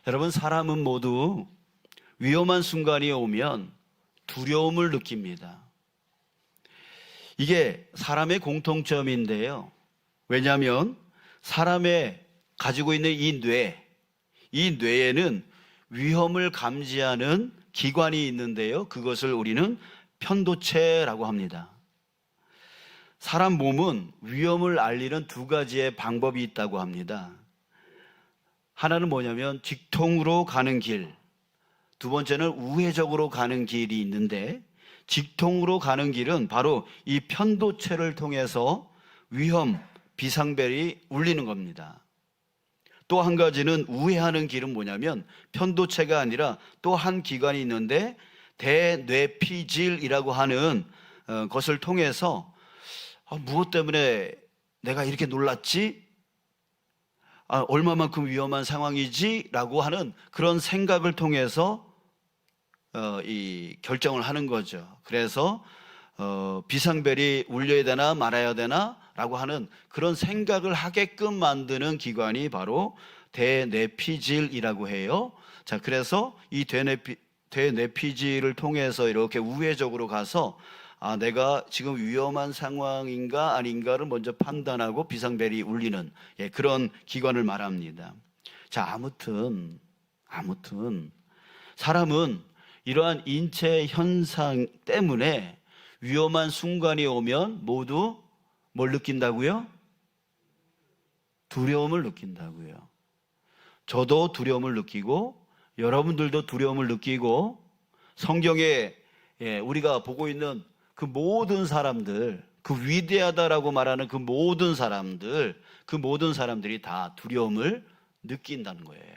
여러분, 사람은 모두 위험한 순간이 오면 두려움을 느낍니다. 이게 사람의 공통점인데요. 왜냐하면 사람의 가지고 있는 이 뇌에는 위험을 감지하는 기관이 있는데요. 그것을 우리는 편도체라고 합니다. 사람 몸은 위험을 알리는 두 가지의 방법이 있다고 합니다. 하나는 뭐냐면 직통으로 가는 길, 두 번째는 우회적으로 가는 길이 있는데, 직통으로 가는 길은 바로 이 편도체를 통해서 위험, 비상벨이 울리는 겁니다. 또 한 가지는 우회하는 길은 뭐냐면 편도체가 아니라 또 한 기관이 있는데 대뇌피질이라고 하는 것을 통해서 무엇 때문에 내가 이렇게 놀랐지? 얼마만큼 위험한 상황이지? 라고 하는 그런 생각을 통해서 이 결정을 하는 거죠. 그래서 비상벨이 울려야 되나 말아야 되나 라고 하는 그런 생각을 하게끔 만드는 기관이 바로 대뇌피질이라고 해요. 자, 그래서 이 대뇌피질을 통해서 이렇게 우회적으로 가서 내가 지금 위험한 상황인가 아닌가를 먼저 판단하고 비상벨이 울리는 그런 기관을 말합니다. 자, 아무튼 사람은 이러한 인체 현상 때문에 위험한 순간이 오면 모두 뭘 느낀다고요? 두려움을 느낀다고요. 저도 두려움을 느끼고 여러분들도 두려움을 느끼고, 성경에 우리가 보고 있는 그 모든 사람들, 그 위대하다라고 말하는 그 모든 사람들이 다 두려움을 느낀다는 거예요.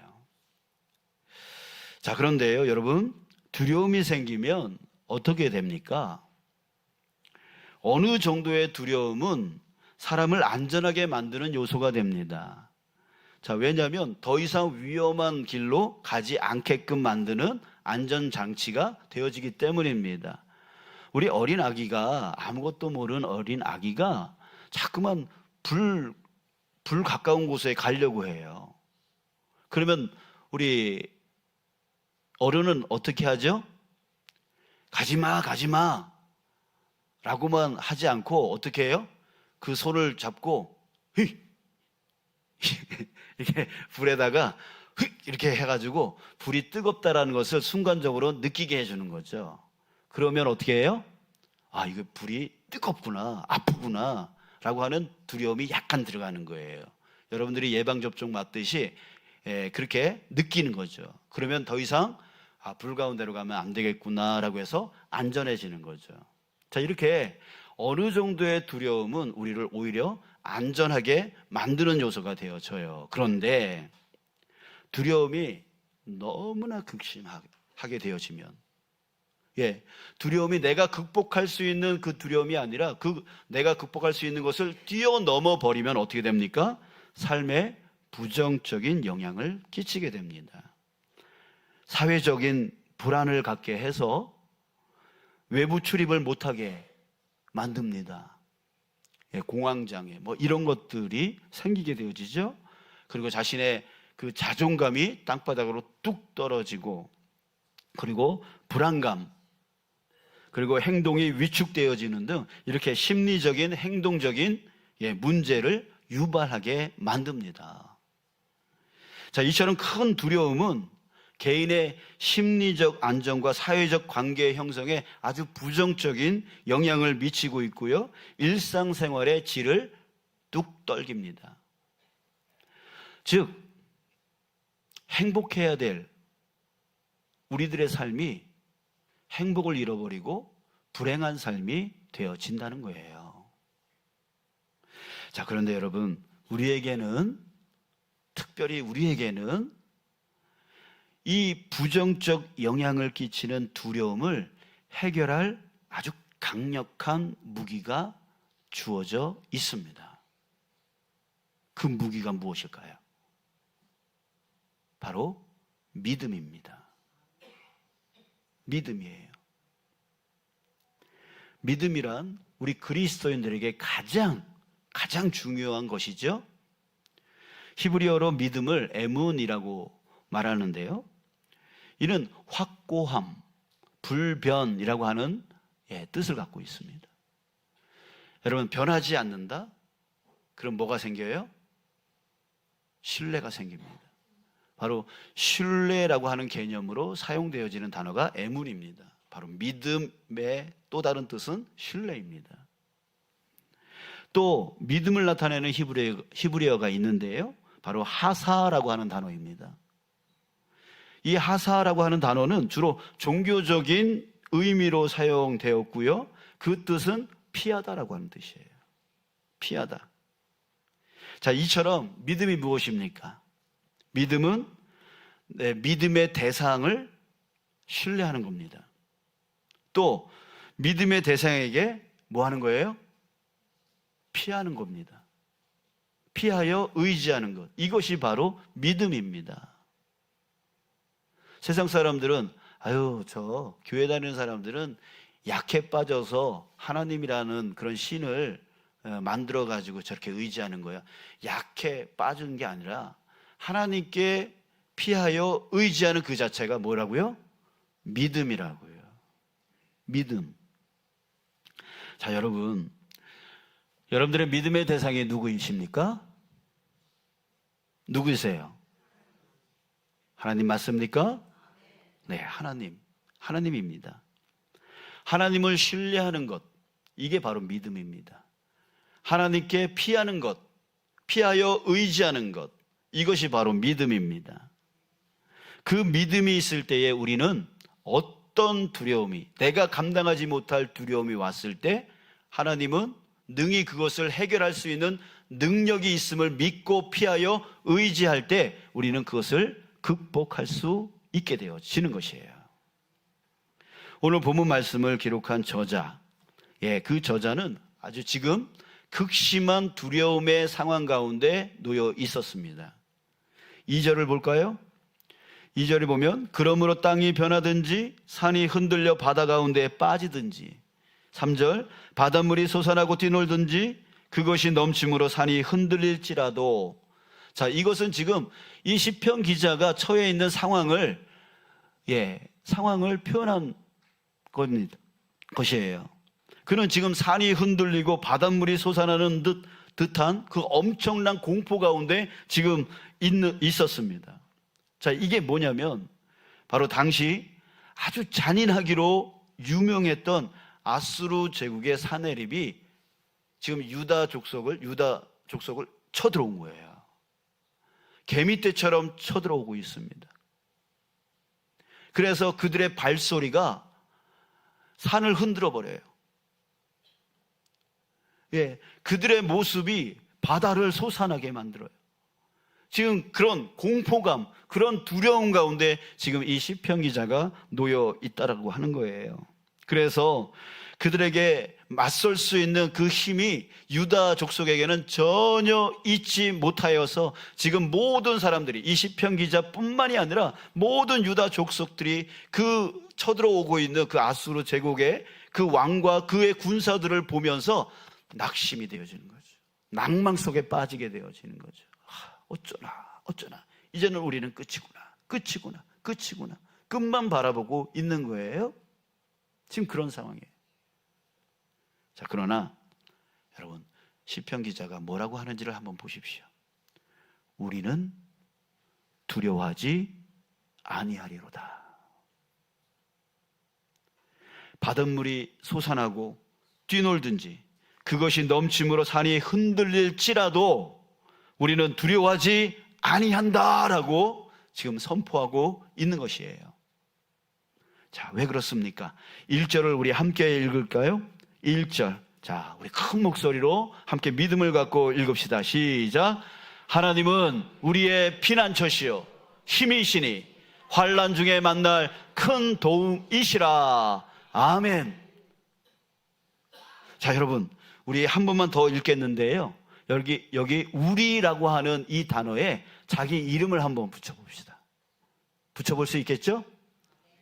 자, 그런데요, 여러분, 두려움이 생기면 어떻게 됩니까? 어느 정도의 두려움은 사람을 안전하게 만드는 요소가 됩니다. 자, 왜냐하면 더 이상 위험한 길로 가지 않게끔 만드는 안전장치가 되어지기 때문입니다. 우리 어린 아기가, 아무것도 모르는 어린 아기가 자꾸만 불 가까운 곳에 가려고 해요. 그러면 우리 어른은 어떻게 하죠? 가지마 라고만 하지 않고 어떻게 해요? 그 손을 잡고 이렇게 불에다가 이렇게 해가지고 불이 뜨겁다라는 것을 순간적으로 느끼게 해주는 거죠. 그러면 어떻게 해요? 이거 불이 뜨겁구나, 아프구나 라고 하는 두려움이 약간 들어가는 거예요. 여러분들이 예방접종 맞듯이 그렇게 느끼는 거죠. 그러면 더 이상 불 가운데로 가면 안 되겠구나 라고 해서 안전해지는 거죠. 자, 이렇게 어느 정도의 두려움은 우리를 오히려 안전하게 만드는 요소가 되어져요. 그런데 두려움이 너무나 극심하게 되어지면, 두려움이 내가 극복할 수 있는 그 두려움이 아니라 내가 극복할 수 있는 것을 뛰어넘어 버리면 어떻게 됩니까? 삶에 부정적인 영향을 끼치게 됩니다. 사회적인 불안을 갖게 해서 외부 출입을 못하게 만듭니다. 공황장애 이런 것들이 생기게 되어지죠. 그리고 자신의 그 자존감이 땅바닥으로 뚝 떨어지고, 그리고 불안감, 그리고 행동이 위축되어지는 등 이렇게 심리적인, 행동적인 문제를 유발하게 만듭니다. 자, 이처럼 큰 두려움은 개인의 심리적 안정과 사회적 관계 형성에 아주 부정적인 영향을 미치고 있고요, 일상생활의 질을 뚝 떨깁니다. 즉, 행복해야 될 우리들의 삶이 행복을 잃어버리고 불행한 삶이 되어진다는 거예요. 자, 그런데 여러분, 특별히 우리에게는 이 부정적 영향을 끼치는 두려움을 해결할 아주 강력한 무기가 주어져 있습니다. 그 무기가 무엇일까요? 바로 믿음입니다. 믿음이에요. 믿음이란 우리 그리스도인들에게 가장 중요한 것이죠. 히브리어로 믿음을 에문이라고 말하는데요. 이는 확고함, 불변이라고 하는 뜻을 갖고 있습니다. 여러분, 변하지 않는다? 그럼 뭐가 생겨요? 신뢰가 생깁니다. 바로 신뢰라고 하는 개념으로 사용되어지는 단어가 에문입니다. 바로 믿음의 또 다른 뜻은 신뢰입니다. 또 믿음을 나타내는 히브리어가 있는데요. 바로 하사라고 하는 단어입니다. 이 하사라고 하는 단어는 주로 종교적인 의미로 사용되었고요. 그 뜻은 피하다라고 하는 뜻이에요. 피하다. 자, 이처럼 믿음이 무엇입니까? 믿음은 믿음의 대상을 신뢰하는 겁니다. 또 믿음의 대상에게 뭐 하는 거예요? 피하는 겁니다. 피하여 의지하는 것. 이것이 바로 믿음입니다. 세상 사람들은 저 교회 다니는 사람들은 약해 빠져서 하나님이라는 그런 신을 만들어 가지고 저렇게 의지하는 거야. 약해 빠진 게 아니라 하나님께 피하여 의지하는 그 자체가 뭐라고요? 믿음이라고요. 믿음. 자, 여러분들의 믿음의 대상이 누구이십니까? 누구세요? 하나님 맞습니까? 네, 하나님입니다. 하나님을 신뢰하는 것, 이게 바로 믿음입니다. 하나님께 피하는 것, 피하여 의지하는 것, 이것이 바로 믿음입니다. 그 믿음이 있을 때에 우리는 어떤 두려움이, 내가 감당하지 못할 두려움이 왔을 때 하나님은 능히 그것을 해결할 수 있는 능력이 있음을 믿고 피하여 의지할 때 우리는 그것을 극복할 수 있게 되어지는 것이에요. 오늘 본문 말씀을 기록한 저자, 그 저자는 아주 지금 극심한 두려움의 상황 가운데 놓여 있었습니다. 2절을 볼까요? 2절에 보면 그러므로 땅이 변하든지 산이 흔들려 바다 가운데에 빠지든지, 3절 바닷물이 솟아나고 뛰놀든지 그것이 넘침으로 산이 흔들릴지라도. 자, 이것은 지금 이 시편 기자가 처해 있는 상황을 표현한 것이에요. 그는 지금 산이 흔들리고 바닷물이 솟아나는 듯한 그 엄청난 공포 가운데 지금 있었습니다. 자, 이게 뭐냐면 바로 당시 아주 잔인하기로 유명했던 아수르 제국의 사내립이 지금 유다 족속을 쳐들어온 거예요. 개미떼처럼 쳐들어오고 있습니다. 그래서 그들의 발소리가 산을 흔들어 버려요. 그들의 모습이 바다를 솟아나게 만들어요. 지금 그런 공포감, 그런 두려움 가운데 지금 이 시편 기자가 놓여 있다라고 하는 거예요. 그래서 그들에게 맞설 수 있는 그 힘이 유다 족속에게는 전혀 있지 못하여서 지금 모든 사람들이, 이 시편 기자뿐만이 아니라 모든 유다 족속들이 그 쳐들어오고 있는 그 아수르 제국의 그 왕과 그의 군사들을 보면서 낙심이 되어지는 거죠. 낭망 속에 빠지게 되어지는 거죠. 어쩌나 이제는 우리는 끝이구나 끝만 바라보고 있는 거예요. 지금 그런 상황이에요. 자, 그러나 여러분, 시편 기자가 뭐라고 하는지를 한번 보십시오. 우리는 두려워하지 아니하리로다. 바닷물이 솟아나고 뛰놀든지 그것이 넘침으로 산이 흔들릴지라도 우리는 두려워하지 아니한다라고 지금 선포하고 있는 것이에요. 자, 왜 그렇습니까? 1절을 우리 함께 읽을까요? 1절. 자, 우리 큰 목소리로 함께 믿음을 갖고 읽읍시다. 시작. 하나님은 우리의 피난처시요 힘이시니 환난 중에 만날 큰 도움이시라. 아멘. 자, 여러분, 우리 한 번만 더 읽겠는데요. 여기 우리라고 하는 이 단어에 자기 이름을 한번 붙여봅시다. 붙여볼 수 있겠죠?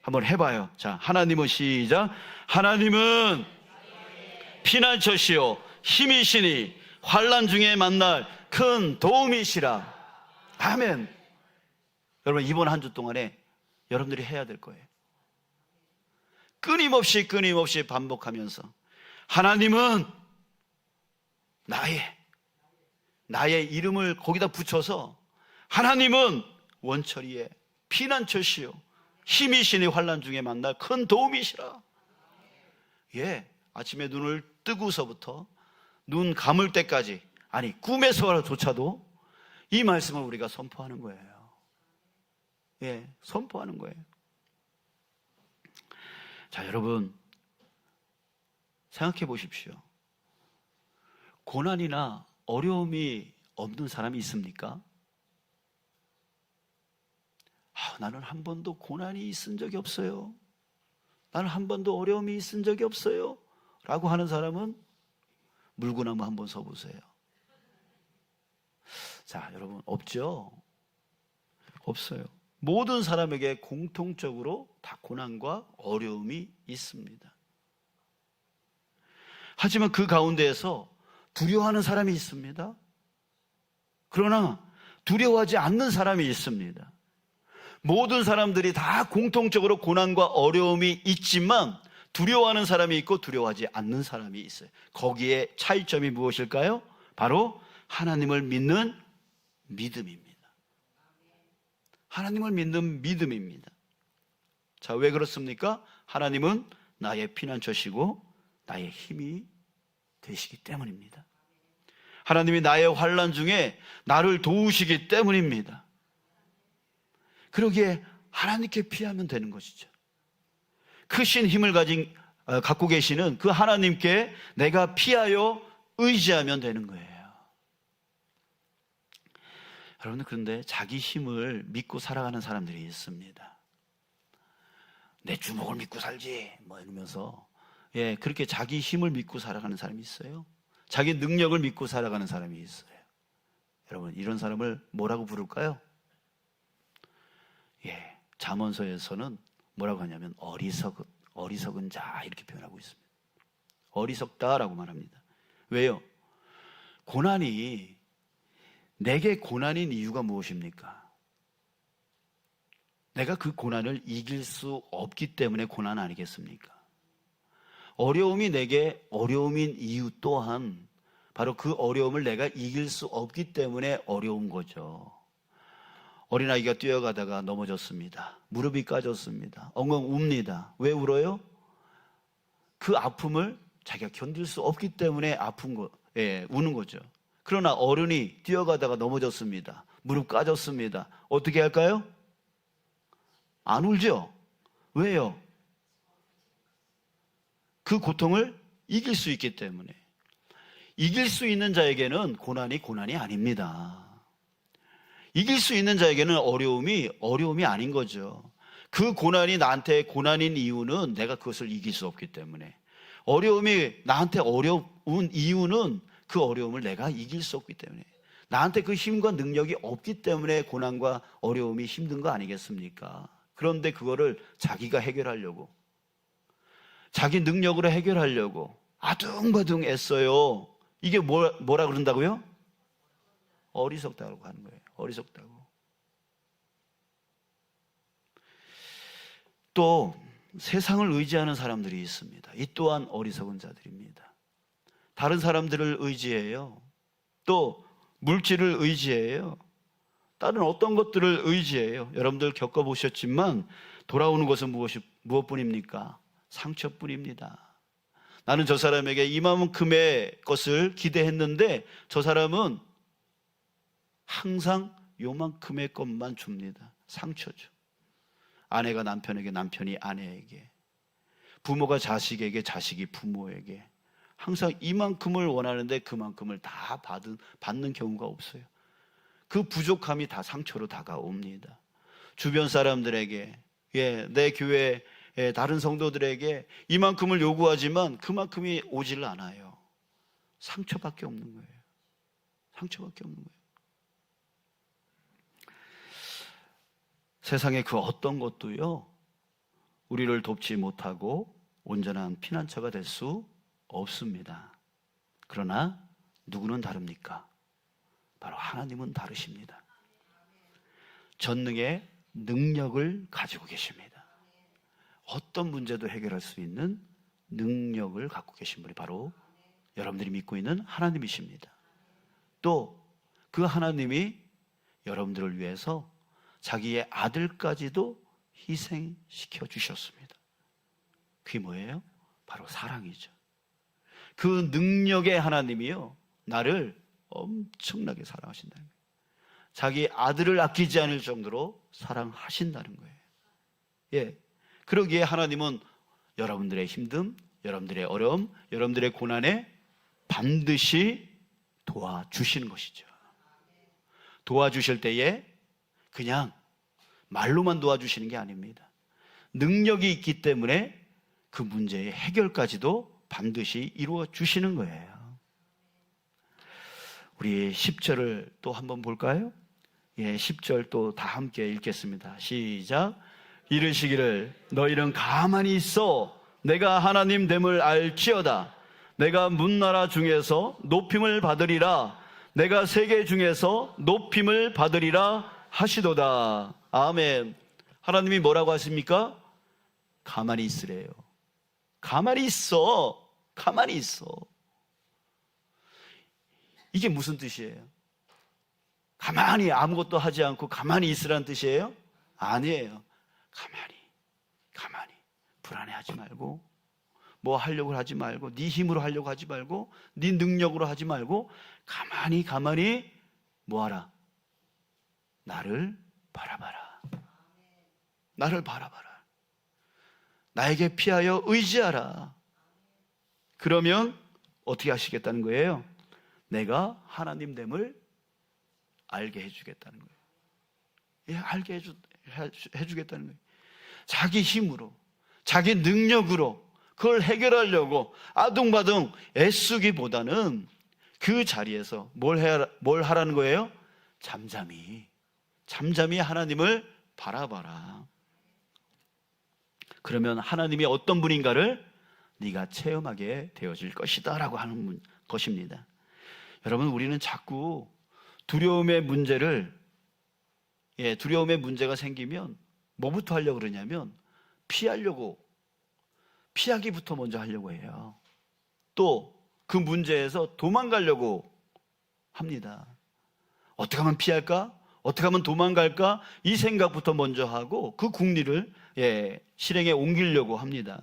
한번 해봐요. 자, 하나님은 시작. 하나님은 피난처시요 힘이시니 환난 중에 만날 큰 도움이시라. 아멘. 여러분, 이번 한 주 동안에 여러분들이 해야 될 거예요. 끊임없이 반복하면서 하나님은 나의 이름을 거기다 붙여서 하나님은 원처리에 피난처시요 힘이시니 환난 중에 만날 큰 도움이시라. 아침에 눈을 뜨고서부터 눈 감을 때까지, 아니 꿈에서조차도 이 말씀을 우리가 선포하는 거예요. 선포하는 거예요. 자, 여러분 생각해 보십시오. 고난이나 어려움이 없는 사람이 있습니까? 나는 한 번도 고난이 있은 적이 없어요. 나는 한 번도 어려움이 있은 적이 없어요. 라고 하는 사람은 물구나무 한번 서보세요. 자, 여러분, 없죠? 없어요. 모든 사람에게 공통적으로 다 고난과 어려움이 있습니다. 하지만 그 가운데에서 두려워하는 사람이 있습니다. 그러나 두려워하지 않는 사람이 있습니다. 모든 사람들이 다 공통적으로 고난과 어려움이 있지만 두려워하는 사람이 있고 두려워하지 않는 사람이 있어요. 거기에 차이점이 무엇일까요? 바로 하나님을 믿는 믿음입니다. 하나님을 믿는 믿음입니다. 자, 왜 그렇습니까? 하나님은 나의 피난처시고 나의 힘이 되시기 때문입니다. 하나님이 나의 환난 중에 나를 도우시기 때문입니다. 그러기에 하나님께 피하면 되는 것이죠. 크신 힘을 갖고 계시는 그 하나님께 내가 피하여 의지하면 되는 거예요. 여러분들, 그런데 자기 힘을 믿고 살아가는 사람들이 있습니다. 내 주먹을 믿고 살지 이러면서 그렇게 자기 힘을 믿고 살아가는 사람이 있어요. 자기 능력을 믿고 살아가는 사람이 있어요. 여러분, 이런 사람을 뭐라고 부를까요? 잠언서에서는 뭐라고 하냐면 어리석은 자 이렇게 표현하고 있습니다. 어리석다라고 말합니다. 왜요? 내게 고난인 이유가 무엇입니까? 내가 그 고난을 이길 수 없기 때문에 고난 아니겠습니까? 어려움이 내게 어려움인 이유 또한 바로 그 어려움을 내가 이길 수 없기 때문에 어려운 거죠. 어린아이가 뛰어가다가 넘어졌습니다. 무릎이 까졌습니다. 엉엉 웁니다. 왜 울어요? 그 아픔을 자기가 견딜 수 없기 때문에 우는 거죠. 그러나 어른이 뛰어가다가 넘어졌습니다. 무릎 까졌습니다. 어떻게 할까요? 안 울죠? 왜요? 그 고통을 이길 수 있기 때문에. 이길 수 있는 자에게는 고난이 아닙니다. 이길 수 있는 자에게는 어려움이 아닌 거죠. 그 고난이 나한테 고난인 이유는 내가 그것을 이길 수 없기 때문에. 어려움이 나한테 어려운 이유는 그 어려움을 내가 이길 수 없기 때문에. 나한테 그 힘과 능력이 없기 때문에 고난과 어려움이 힘든 거 아니겠습니까? 그런데 그거를 자기가 해결하려고, 자기 능력으로 해결하려고 아둥바둥 애써요. 이게 뭐라 그런다고요? 어리석다고 하는 거예요. 어리석다고. 또 세상을 의지하는 사람들이 있습니다. 이 또한 어리석은 자들입니다. 다른 사람들을 의지해요. 또 물질을 의지해요. 다른 어떤 것들을 의지해요. 여러분들 겪어보셨지만 돌아오는 것은 무엇뿐입니까? 상처뿐입니다. 나는 저 사람에게 이만큼의 것을 기대했는데 저 사람은 항상 요만큼의 것만 줍니다. 상처죠. 아내가 남편에게, 남편이 아내에게, 부모가 자식에게, 자식이 부모에게 항상 이만큼을 원하는데 그만큼을 다 받는 경우가 없어요. 그 부족함이 다 상처로 다가옵니다. 주변 사람들에게, 내 교회 다른 성도들에게 이만큼을 요구하지만 그만큼이 오질 않아요. 상처밖에 없는 거예요. 상처밖에 없는 거예요. 세상의 그 어떤 것도요, 우리를 돕지 못하고 온전한 피난처가 될 수 없습니다. 그러나 누구는 다릅니까? 바로 하나님은 다르십니다. 전능의 능력을 가지고 계십니다. 어떤 문제도 해결할 수 있는 능력을 갖고 계신 분이 바로 여러분들이 믿고 있는 하나님이십니다. 또 그 하나님이 여러분들을 위해서 자기의 아들까지도 희생시켜 주셨습니다. 그게 뭐예요? 바로 사랑이죠. 그 능력의 하나님이요, 나를 엄청나게 사랑하신다는 거예요. 자기 아들을 아끼지 않을 정도로 사랑하신다는 거예요. 예, 그러기에 하나님은 여러분들의 힘듦, 여러분들의 어려움, 여러분들의 고난에 반드시 도와주시는 것이죠. 도와주실 때에 그냥 말로만 도와주시는 게 아닙니다. 능력이 있기 때문에 그 문제의 해결까지도 반드시 이루어 주시는 거예요. 우리 10절을 또 한번 볼까요? 예, 10절 또 다 함께 읽겠습니다. 시작. 이르시기를 너희는 가만히 있어 내가 하나님 됨을 알지어다. 내가 문나라 중에서 높임을 받으리라. 내가 세계 중에서 높임을 받으리라 하시도다. 아멘. 하나님이 뭐라고 하십니까? 가만히 있으래요. 가만히 있어. 가만히 있어. 이게 무슨 뜻이에요? 가만히 아무것도 하지 않고 가만히 있으라는 뜻이에요? 아니에요. 가만히 불안해하지 말고, 뭐 하려고 하지 말고, 네 힘으로 하려고 하지 말고, 네 능력으로 하지 말고 가만히 뭐하라? 나를 바라봐라. 나를 바라봐라. 나에게 피하여 의지하라. 그러면 어떻게 하시겠다는 거예요? 내가 하나님 됨을 알게 해주겠다는 거예요. 예, 알게 해주겠다는 거예요. 자기 힘으로, 자기 능력으로 그걸 해결하려고 아둥바둥 애쓰기보다는 그 자리에서 뭘 하라는 거예요? 잠잠히 하나님을 바라봐라. 그러면 하나님이 어떤 분인가를 네가 체험하게 되어질 것이다 라고 하는 것입니다. 여러분, 우리는 자꾸 두려움의 문제가 생기면 뭐부터 하려고 그러냐면 피하기부터 먼저 하려고 해요. 또 그 문제에서 도망가려고 합니다. 어떻게 하면 피할까? 어떻게 하면 도망갈까? 이 생각부터 먼저 하고 그 궁리를 실행에 옮기려고 합니다.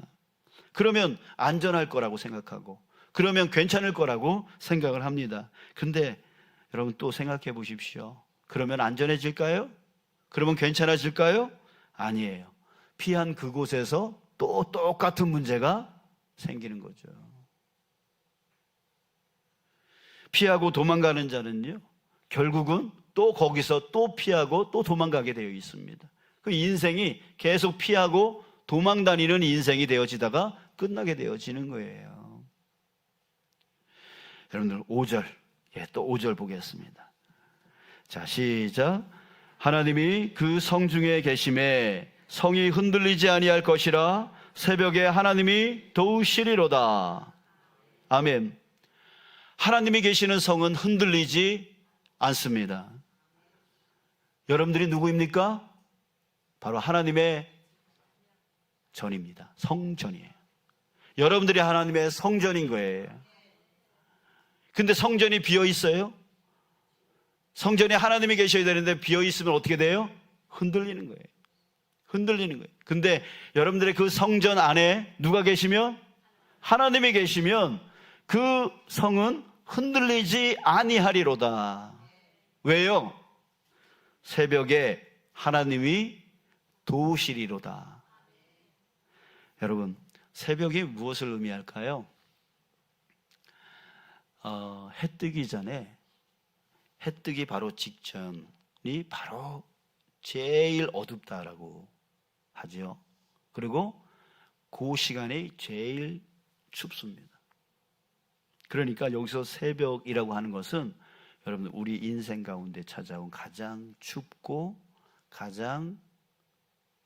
그러면 안전할 거라고 생각하고, 그러면 괜찮을 거라고 생각을 합니다. 근데 여러분 또 생각해 보십시오. 그러면 안전해질까요? 그러면 괜찮아질까요? 아니에요. 피한 그곳에서 또 똑같은 문제가 생기는 거죠. 피하고 도망가는 자는요, 결국은 또 거기서 또 피하고 또 도망가게 되어 있습니다. 그 인생이 계속 피하고 도망다니는 인생이 되어지다가 끝나게 되어지는 거예요. 여러분들 5절, 또 5절 보겠습니다. 자, 시작. 하나님이 그 성중에 계심에 성이 흔들리지 아니할 것이라 새벽에 하나님이 도우시리로다. 아멘. 하나님이 계시는 성은 흔들리지 않습니다. 여러분들이 누구입니까? 바로 하나님의 전입니다. 성전이에요. 여러분들이 하나님의 성전인 거예요. 근데 성전이 비어 있어요? 성전에 하나님이 계셔야 되는데 비어 있으면 어떻게 돼요? 흔들리는 거예요. 흔들리는 거예요. 근데 여러분들의 그 성전 안에 누가 계시면? 하나님이 계시면 그 성은 흔들리지 아니하리로다. 왜요? 새벽에 하나님이 도우시리로다. 여러분, 새벽이 무엇을 의미할까요? 해 뜨기 전에, 해 뜨기 바로 직전이 바로 제일 어둡다라고 하죠. 그리고 그 시간이 제일 춥습니다. 그러니까 여기서 새벽이라고 하는 것은 여러분 우리 인생 가운데 찾아온 가장 춥고 가장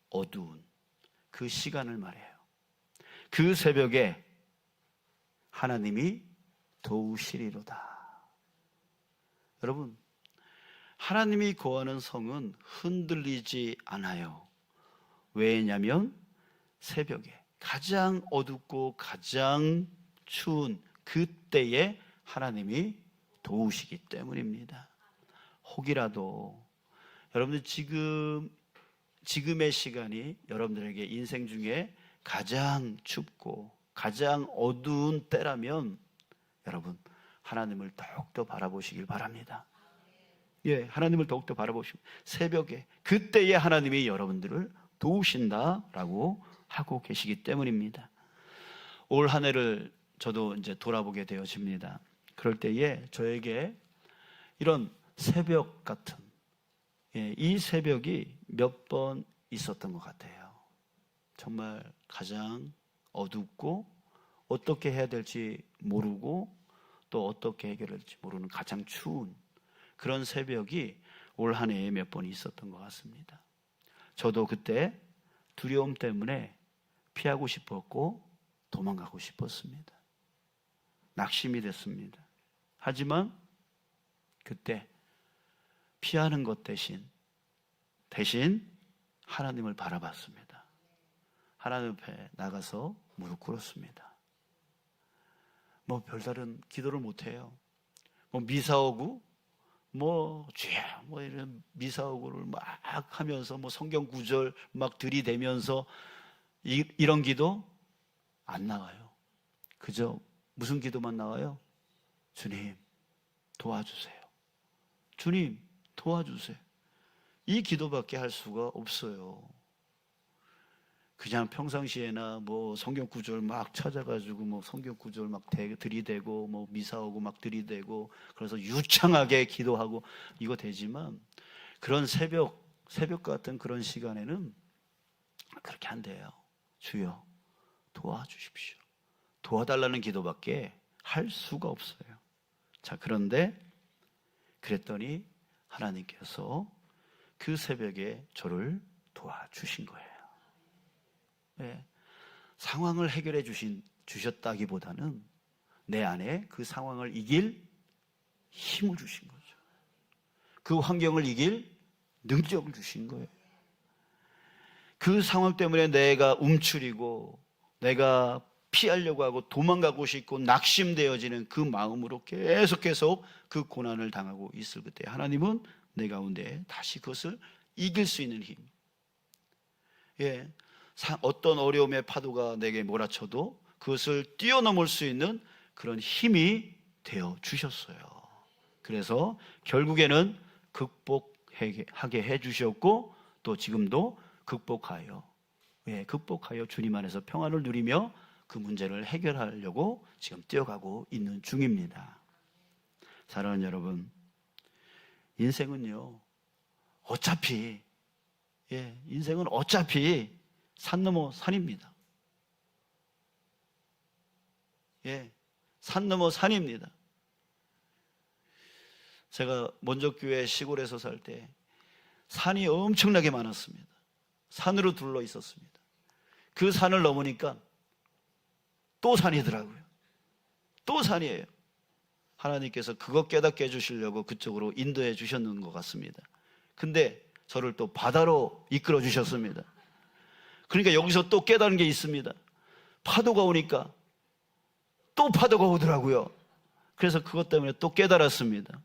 어두운 그 시간을 말해요. 그 새벽에 하나님이 도우시리로다. 여러분, 하나님이 거하는 성은 흔들리지 않아요. 왜냐면 새벽에 가장 어둡고 가장 추운 그때에 하나님이 도우시기 때문입니다. 혹이라도 여러분들 지금의 시간이 여러분들에게 인생 중에 가장 춥고 가장 어두운 때라면 여러분 하나님을 더욱더 바라보시길 바랍니다. 예, 하나님을 더욱더 바라보시면 새벽에 그때에 하나님이 여러분들을 도우신다라고 하고 계시기 때문입니다. 올 한 해를 저도 이제 돌아보게 되어집니다. 그럴 때에 저에게 이런 새벽 같은 이 새벽이 몇 번 있었던 것 같아요. 정말 가장 어둡고 어떻게 해야 될지 모르고 또 어떻게 해결할지 모르는 가장 추운 그런 새벽이 올 한 해에 몇 번 있었던 것 같습니다. 저도 그때 두려움 때문에 피하고 싶었고 도망가고 싶었습니다. 낙심이 됐습니다. 하지만 그때 피하는 것 대신 하나님을 바라봤습니다. 하나님 앞에 나가서 무릎 꿇었습니다. 뭐 별다른 기도를 못해요. 뭐 미사오구 주야 이런 미사오구를 막 하면서 성경 구절 막 들이대면서 이런 기도 안 나와요. 그저 무슨 기도만 나와요? 주님 도와주세요. 주님 도와주세요. 이 기도밖에 할 수가 없어요. 그냥 평상시에나 성경 구절 막 찾아가지고 성경 구절 막 들이대고 미사오고 막 들이대고 그래서 유창하게 기도하고 이거 되지만 그런 새벽 같은 그런 시간에는 그렇게 안 돼요. 주여 도와주십시오. 도와달라는 기도밖에 할 수가 없어요. 자, 그런데 그랬더니 하나님께서 그 새벽에 저를 도와주신 거예요. 네. 상황을 해결해 주셨다기보다는 내 안에 그 상황을 이길 힘을 주신 거죠. 그 환경을 이길 능력을 주신 거예요. 그 상황 때문에 내가 움츠리고 내가 피하려고 하고 도망가고 싶고 낙심되어지는 그 마음으로 계속 그 고난을 당하고 있을 그때 하나님은 내 가운데 다시 그것을 이길 수 있는 힘, 어떤 어려움의 파도가 내게 몰아쳐도 그것을 뛰어넘을 수 있는 그런 힘이 되어 주셨어요. 그래서 결국에는 극복하게 해주셨고 또 지금도 극복하여 주님 안에서 평안을 누리며 그 문제를 해결하려고 지금 뛰어가고 있는 중입니다. 사랑하는 여러분, 인생은요 어차피 산 넘어 산입니다. 산 넘어 산입니다. 제가 먼저교회 시골에서 살 때 산이 엄청나게 많았습니다. 산으로 둘러 있었습니다. 그 산을 넘으니까 또 산이더라고요. 또 산이에요. 하나님께서 그거 깨닫게 해주시려고 그쪽으로 인도해 주셨는 것 같습니다. 근데 저를 또 바다로 이끌어 주셨습니다. 그러니까 여기서 또 깨달은 게 있습니다. 파도가 오니까 또 파도가 오더라고요. 그래서 그것 때문에 또 깨달았습니다.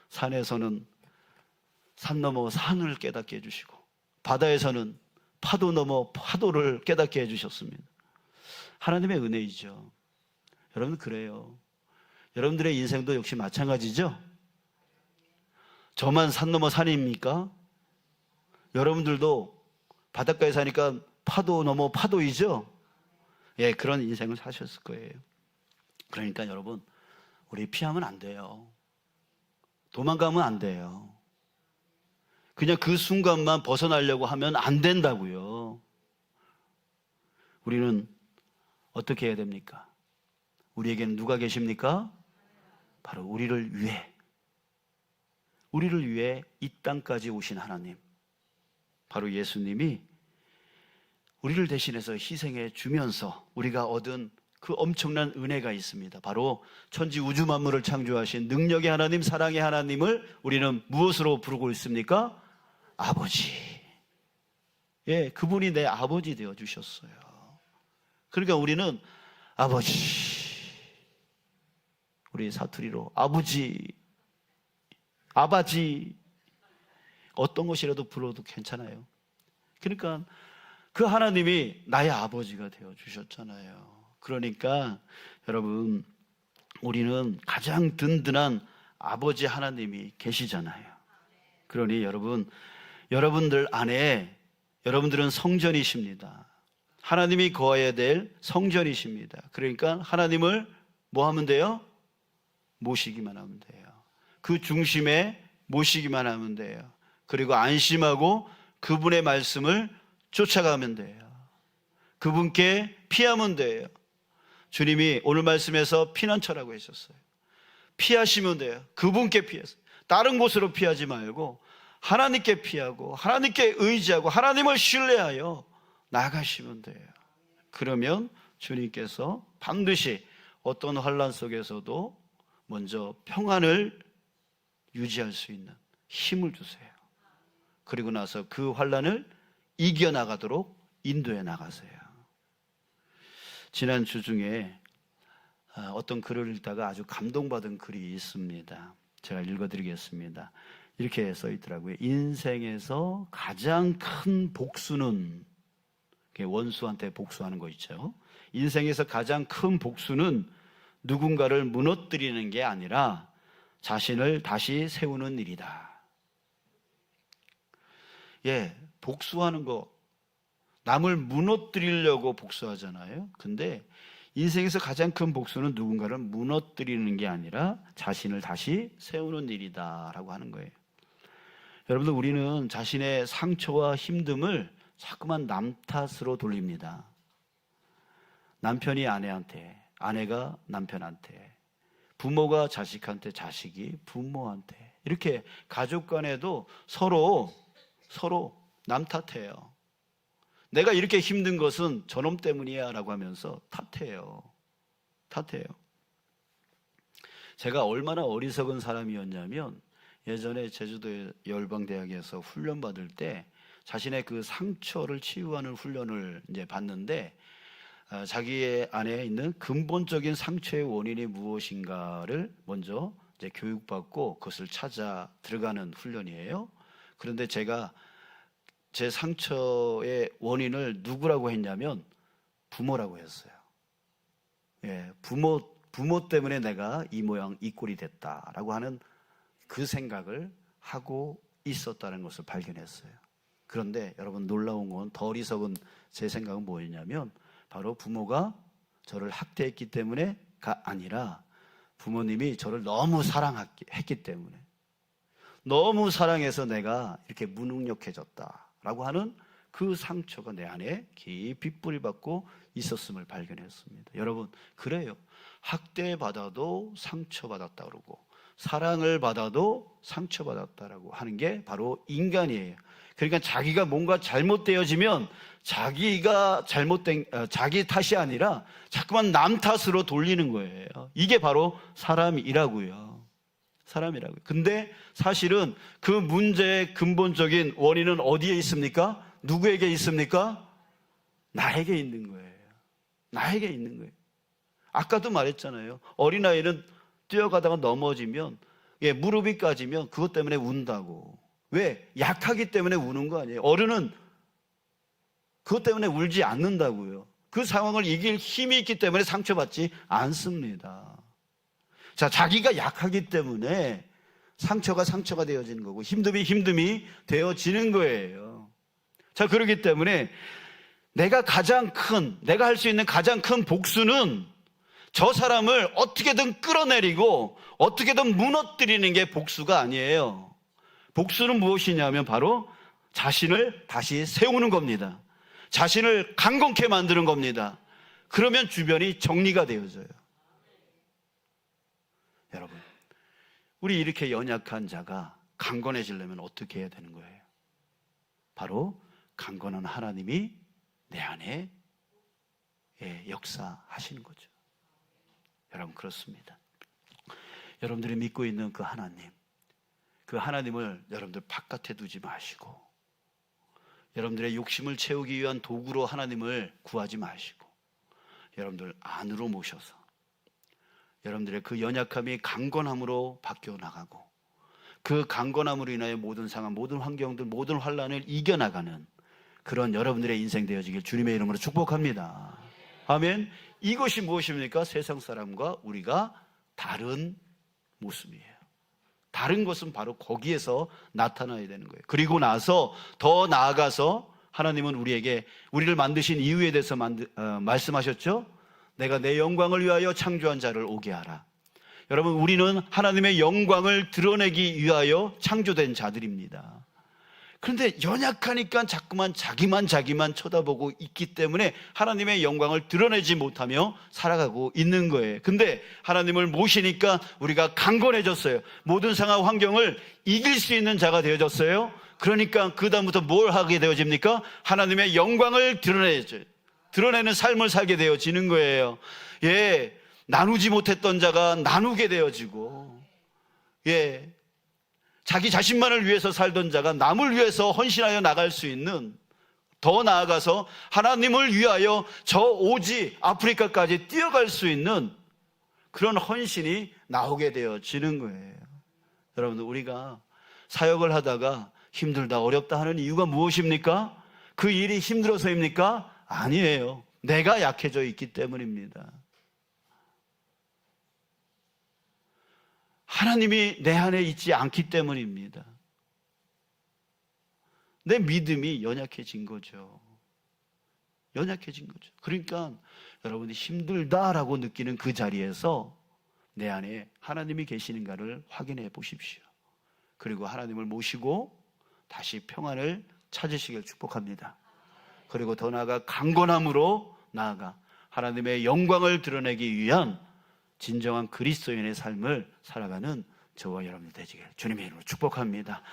산에서는 산 넘어 산을 깨닫게 해주시고 바다에서는 파도 넘어 파도를 깨닫게 해주셨습니다. 하나님의 은혜이죠. 여러분 그래요. 여러분들의 인생도 역시 마찬가지죠. 저만 산 넘어 산입니까? 여러분들도 바닷가에 사니까 파도 넘어 파도이죠. 그런 인생을 사셨을 거예요. 그러니까 여러분 우리 피하면 안 돼요. 도망가면 안 돼요. 그냥 그 순간만 벗어나려고 하면 안 된다고요. 우리는 어떻게 해야 됩니까? 우리에게는 누가 계십니까? 바로 우리를 위해 이 땅까지 오신 하나님, 바로 예수님이 우리를 대신해서 희생해 주면서 우리가 얻은 그 엄청난 은혜가 있습니다. 바로 천지 우주 만물을 창조하신 능력의 하나님, 사랑의 하나님을 우리는 무엇으로 부르고 있습니까? 아버지. 예, 그분이 내 아버지 되어 주셨어요. 그러니까 우리는 아버지, 우리 사투리로 아버지, 아바지, 어떤 것이라도 불러도 괜찮아요. 그러니까 그 하나님이 나의 아버지가 되어 주셨잖아요. 그러니까 여러분, 우리는 가장 든든한 아버지 하나님이 계시잖아요. 그러니 여러분, 여러분들 안에 여러분들은 성전이십니다. 하나님이 거해야 될 성전이십니다. 그러니까 하나님을 뭐 하면 돼요? 모시기만 하면 돼요. 그 중심에 모시기만 하면 돼요. 그리고 안심하고 그분의 말씀을 쫓아가면 돼요. 그분께 피하면 돼요. 주님이 오늘 말씀에서 피난처라고 하셨어요. 피하시면 돼요. 그분께 피해서. 다른 곳으로 피하지 말고 하나님께 피하고 하나님께 의지하고 하나님을 신뢰하여 나가시면 돼요. 그러면 주님께서 반드시 어떤 환난 속에서도 먼저 평안을 유지할 수 있는 힘을 주세요. 그리고 나서 그 환난을 이겨나가도록 인도해 나가세요. 지난 주 중에 어떤 글을 읽다가 아주 감동받은 글이 있습니다. 제가 읽어드리겠습니다. 이렇게 써 있더라고요. 인생에서 가장 큰 복수는, 원수한테 복수하는 거 있죠. 인생에서 가장 큰 복수는 누군가를 무너뜨리는 게 아니라 자신을 다시 세우는 일이다. 예, 복수하는 거, 남을 무너뜨리려고 복수하잖아요. 근데 인생에서 가장 큰 복수는 누군가를 무너뜨리는 게 아니라 자신을 다시 세우는 일이다라고 하는 거예요. 여러분들, 우리는 자신의 상처와 힘듦을 자꾸만 남 탓으로 돌립니다. 남편이 아내한테, 아내가 남편한테, 부모가 자식한테, 자식이 부모한테, 이렇게 가족 간에도 서로 남 탓해요. 내가 이렇게 힘든 것은 저놈 때문이야 라고 하면서 탓해요. 제가 얼마나 어리석은 사람이었냐면, 예전에 제주도 열방대학에서 훈련 받을 때 자신의 그 상처를 치유하는 훈련을 이제 받는데, 자기의 안에 있는 근본적인 상처의 원인이 무엇인가를 먼저 이제 교육받고 그것을 찾아 들어가는 훈련이에요. 그런데 제가 제 상처의 원인을 누구라고 했냐면 부모라고 했어요. 예, 부모 때문에 내가 이 모양 이 꼴이 됐다라고 하는 그 생각을 하고 있었다는 것을 발견했어요. 그런데 여러분, 놀라운 건 더 어리석은 제 생각은 뭐였냐면 바로 부모가 저를 학대했기 때문에가 아니라 부모님이 저를 너무 사랑했기 때문에, 너무 사랑해서 내가 이렇게 무능력해졌다라고 하는 그 상처가 내 안에 깊이 뿌리박고 있었음을 발견했습니다. 여러분, 그래요. 학대받아도 상처받았다 그러고 사랑을 받아도 상처받았다라고 하는 게 바로 인간이에요. 그러니까 자기가 뭔가 잘못되어지면 자기가 자기 탓이 아니라 자꾸만 남 탓으로 돌리는 거예요. 이게 바로 사람이라고요. 근데 사실은 그 문제의 근본적인 원인은 어디에 있습니까? 누구에게 있습니까? 나에게 있는 거예요. 아까도 말했잖아요. 어린아이는 뛰어가다가 넘어지면, 무릎이 까지면 그것 때문에 운다고. 왜? 약하기 때문에 우는 거 아니에요. 어른은 그것 때문에 울지 않는다고요. 그 상황을 이길 힘이 있기 때문에 상처받지 않습니다. 자, 자기가 약하기 때문에 상처가 되어지는 거고 힘듦이 되어지는 거예요. 자, 그렇기 때문에 내가 할 수 있는 가장 큰 복수는 저 사람을 어떻게든 끌어내리고 어떻게든 무너뜨리는 게 복수가 아니에요. 복수는 무엇이냐면 바로 자신을 다시 세우는 겁니다. 자신을 강건케 만드는 겁니다. 그러면 주변이 정리가 되어져요. 여러분, 우리 이렇게 연약한 자가 강건해지려면 어떻게 해야 되는 거예요? 바로 강건한 하나님이 내 안에 역사하시는 거죠. 여러분 그렇습니다. 여러분들이 믿고 있는 그 하나님을 여러분들 바깥에 두지 마시고, 여러분들의 욕심을 채우기 위한 도구로 하나님을 구하지 마시고, 여러분들 안으로 모셔서 여러분들의 그 연약함이 강건함으로 바뀌어 나가고, 그 강건함으로 인하여 모든 상황, 모든 환경들, 모든 환난을 이겨나가는 그런 여러분들의 인생 되어지길 주님의 이름으로 축복합니다. 아멘. 이것이 무엇입니까? 세상 사람과 우리가 다른 모습이에요. 다른 것은 바로 거기에서 나타나야 되는 거예요. 그리고 나서 더 나아가서 하나님은 우리를 만드신 이유에 대해서 말씀하셨죠? 내가 내 영광을 위하여 창조한 자를 오게 하라. 여러분, 우리는 하나님의 영광을 드러내기 위하여 창조된 자들입니다. 그런데 연약하니까 자꾸만 자기만 쳐다보고 있기 때문에 하나님의 영광을 드러내지 못하며 살아가고 있는 거예요. 근데 하나님을 모시니까 우리가 강건해졌어요. 모든 상황 환경을 이길 수 있는 자가 되어졌어요. 그러니까 그 다음부터 뭘 하게 되어집니까? 하나님의 영광을 드러내는 삶을 살게 되어지는 거예요. 예, 나누지 못했던 자가 나누게 되어지고, 예, 자기 자신만을 위해서 살던 자가 남을 위해서 헌신하여 나갈 수 있는, 더 나아가서 하나님을 위하여 저 오지 아프리카까지 뛰어갈 수 있는 그런 헌신이 나오게 되어지는 거예요. 여러분들, 우리가 사역을 하다가 힘들다 어렵다 하는 이유가 무엇입니까? 그 일이 힘들어서입니까? 아니에요. 내가 약해져 있기 때문입니다. 하나님이 내 안에 있지 않기 때문입니다. 내 믿음이 연약해진 거죠. 그러니까 여러분이 힘들다라고 느끼는 그 자리에서 내 안에 하나님이 계시는가를 확인해 보십시오. 그리고 하나님을 모시고 다시 평안을 찾으시길 축복합니다. 그리고 더 나아가 강건함으로 나아가 하나님의 영광을 드러내기 위한 진정한 그리스도인의 삶을 살아가는 저와 여러분들 되시길 주님의 이름으로 축복합니다.